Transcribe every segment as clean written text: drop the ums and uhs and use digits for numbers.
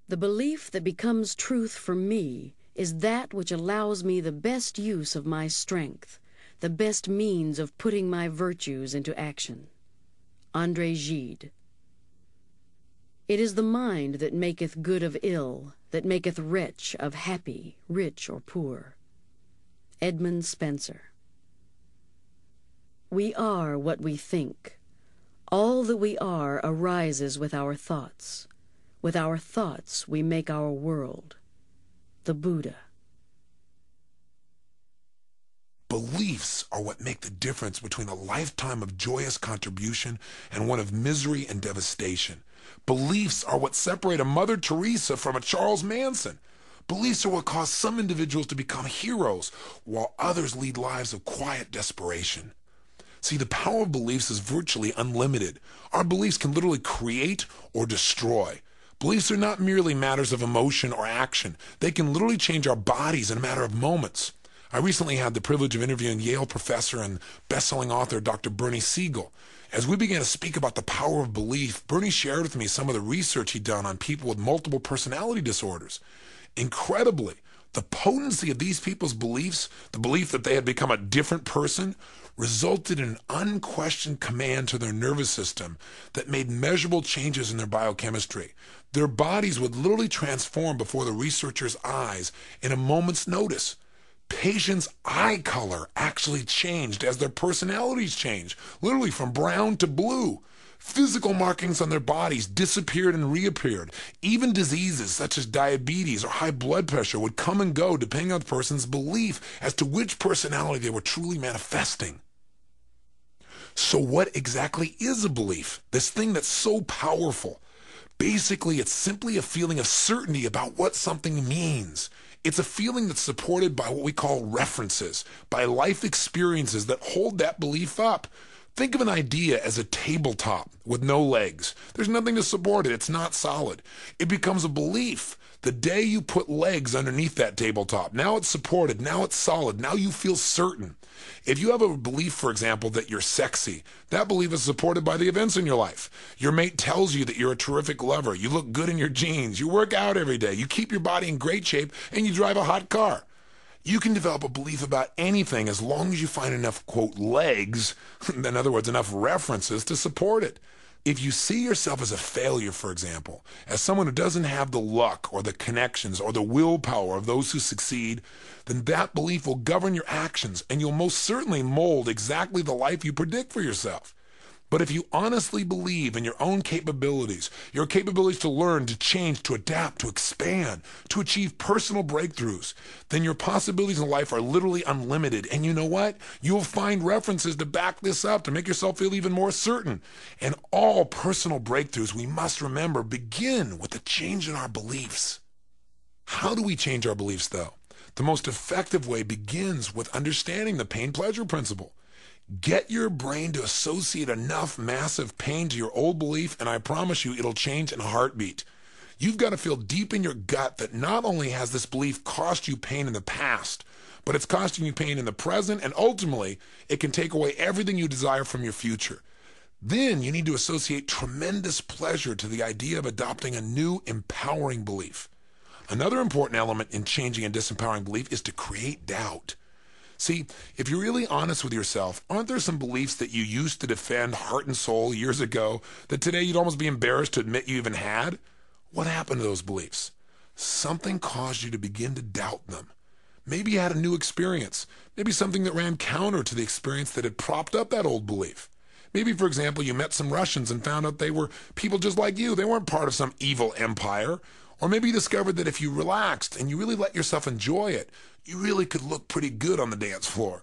The belief that becomes truth for me is that which allows me the best use of my strength, the best means of putting my virtues into action. André Gide. It is the mind that maketh good of ill, that maketh wretch of happy, rich or poor. Edmund Spencer. We are what we think. All that we are arises with our thoughts. With our thoughts we make our world. The Buddha. Beliefs are what make the difference between a lifetime of joyous contribution and one of misery and devastation. Beliefs are what separate a Mother Teresa from a Charles Manson. Beliefs are what cause some individuals to become heroes, while others lead lives of quiet desperation. See, the power of beliefs is virtually unlimited. Our beliefs can literally create or destroy. Beliefs are not merely matters of emotion or action. They can literally change our bodies in a matter of moments. I recently had the privilege of interviewing Yale professor and best-selling author Dr. Bernie Siegel. As we began to speak about the power of belief, Bernie shared with me some of the research he'd done on people with multiple personality disorders. Incredibly, the potency of these people's beliefs, the belief that they had become a different person, resulted in an unquestioned command to their nervous system that made measurable changes in their biochemistry. Their bodies would literally transform before the researchers' eyes in a moment's notice. Patients' eye color actually changed as their personalities changed, literally from brown to blue. Physical markings on their bodies disappeared and reappeared. Even diseases such as diabetes or high blood pressure would come and go depending on the person's belief as to which personality they were truly manifesting. So what exactly is a belief? This thing that's so powerful. Basically, it's simply a feeling of certainty about what something means. It's a feeling that's supported by what we call references, by life experiences that hold that belief up. Think of an idea as a tabletop with no legs. There's nothing to support it. It's not solid. It becomes a belief the day you put legs underneath that tabletop. Now it's supported. Now it's solid. Now you feel certain. If you have a belief, for example, that you're sexy, that belief is supported by the events in your life. Your mate tells you that you're a terrific lover. You look good in your jeans. You work out every day. You keep your body in great shape, and you drive a hot car. You can develop a belief about anything as long as you find enough, quote, legs, in other words, enough references to support it. If you see yourself as a failure, for example, as someone who doesn't have the luck or the connections or the willpower of those who succeed, then that belief will govern your actions, and you'll most certainly mold exactly the life you predict for yourself. But if you honestly believe in your own capabilities, your capabilities to learn, to change, to adapt, to expand, to achieve personal breakthroughs, then your possibilities in life are literally unlimited. And you know what? You'll find references to back this up, to make yourself feel even more certain. And all personal breakthroughs, we must remember, begin with a change in our beliefs. How do we change our beliefs, though? The most effective way begins with understanding the pain-pleasure principle. Get your brain to associate enough massive pain to your old belief, and I promise you it'll change in a heartbeat. You've got to feel deep in your gut that not only has this belief cost you pain in the past, but it's costing you pain in the present, and ultimately, it can take away everything you desire from your future. Then you need to associate tremendous pleasure to the idea of adopting a new, empowering belief. Another important element in changing a disempowering belief is to create doubt. See, if you're really honest with yourself, aren't there some beliefs that you used to defend heart and soul years ago that today you'd almost be embarrassed to admit you even had? What happened to those beliefs? Something caused you to begin to doubt them. Maybe you had a new experience. Maybe something that ran counter to the experience that had propped up that old belief. Maybe, for example, you met some Russians and found out they were people just like you. They weren't part of some evil empire. Or maybe you discovered that if you relaxed and you really let yourself enjoy it, you really could look pretty good on the dance floor.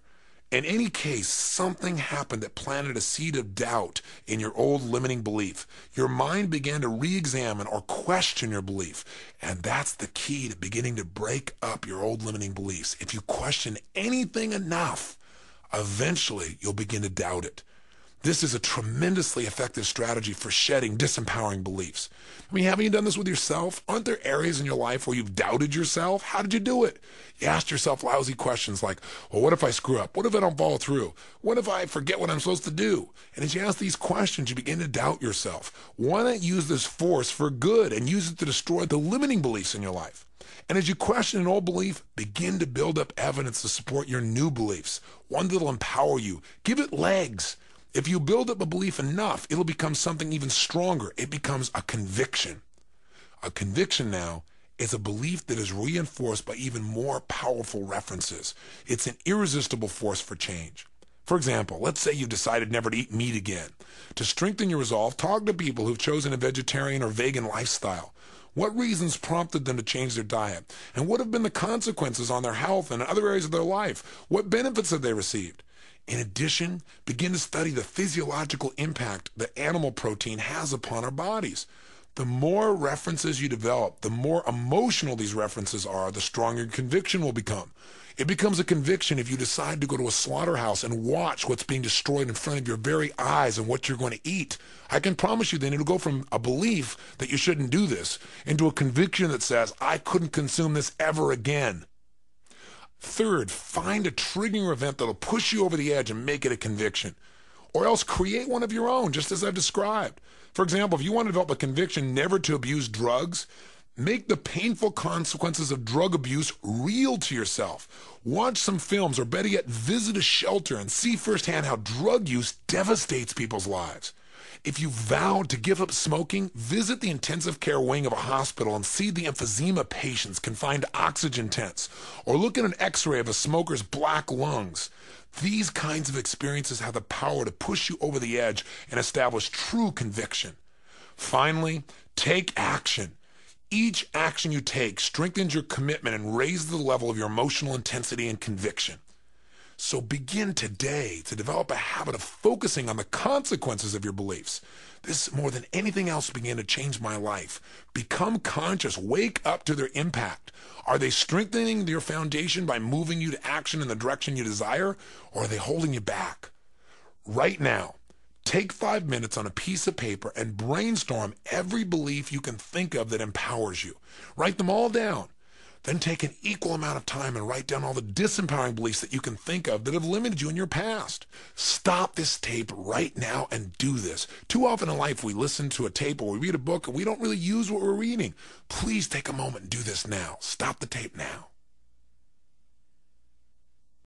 In any case, something happened that planted a seed of doubt in your old limiting belief. Your mind began to re-examine or question your belief. And that's the key to beginning to break up your old limiting beliefs. If you question anything enough, eventually you'll begin to doubt it. This is a tremendously effective strategy for shedding disempowering beliefs. I mean, haven't you done this with yourself? Aren't there areas in your life where you've doubted yourself? How did you do it? You asked yourself lousy questions like, well, what if I screw up? What if I don't follow through? What if I forget what I'm supposed to do? And as you ask these questions, you begin to doubt yourself. Why not use this force for good and use it to destroy the limiting beliefs in your life? And as you question an old belief, begin to build up evidence to support your new beliefs, one that'll empower you. Give it legs. If you build up a belief enough, it'll become something even stronger. It becomes a conviction. A conviction now is a belief that is reinforced by even more powerful references. It's an irresistible force for change. For example, let's say you've decided never to eat meat again. To strengthen your resolve, talk to people who've chosen a vegetarian or vegan lifestyle. What reasons prompted them to change their diet? And what have been the consequences on their health and other areas of their life? What benefits have they received? In addition, begin to study the physiological impact that animal protein has upon our bodies. The more references you develop, the more emotional these references are, the stronger your conviction will become. It becomes a conviction if you decide to go to a slaughterhouse and watch what's being destroyed in front of your very eyes and what you're going to eat. I can promise you then it'll go from a belief that you shouldn't do this into a conviction that says, I couldn't consume this ever again. Third, find a triggering event that'll push you over the edge and make it a conviction. Or else create one of your own, just as I've described. For example, if you want to develop a conviction never to abuse drugs, make the painful consequences of drug abuse real to yourself. Watch some films, or better yet, visit a shelter and see firsthand how drug use devastates people's lives. If you vowed to give up smoking, visit the intensive care wing of a hospital and see the emphysema patients confined to oxygen tents, or look at an x-ray of a smoker's black lungs. These kinds of experiences have the power to push you over the edge and establish true conviction. Finally, take action. Each action you take strengthens your commitment and raises the level of your emotional intensity and conviction. So begin today to develop a habit of focusing on the consequences of your beliefs. This, more than anything else, began to change my life. Become conscious. Wake up to their impact. Are they strengthening your foundation by moving you to action in the direction you desire, or are they holding you back? Right now, take 5 minutes on a piece of paper and brainstorm every belief you can think of that empowers you. Write them all down. Then take an equal amount of time and write down all the disempowering beliefs that you can think of that have limited you in your past. Stop this tape right now and do this. Too often in life we listen to a tape or we read a book and we don't really use what we're reading. Please take a moment and do this now. Stop the tape now.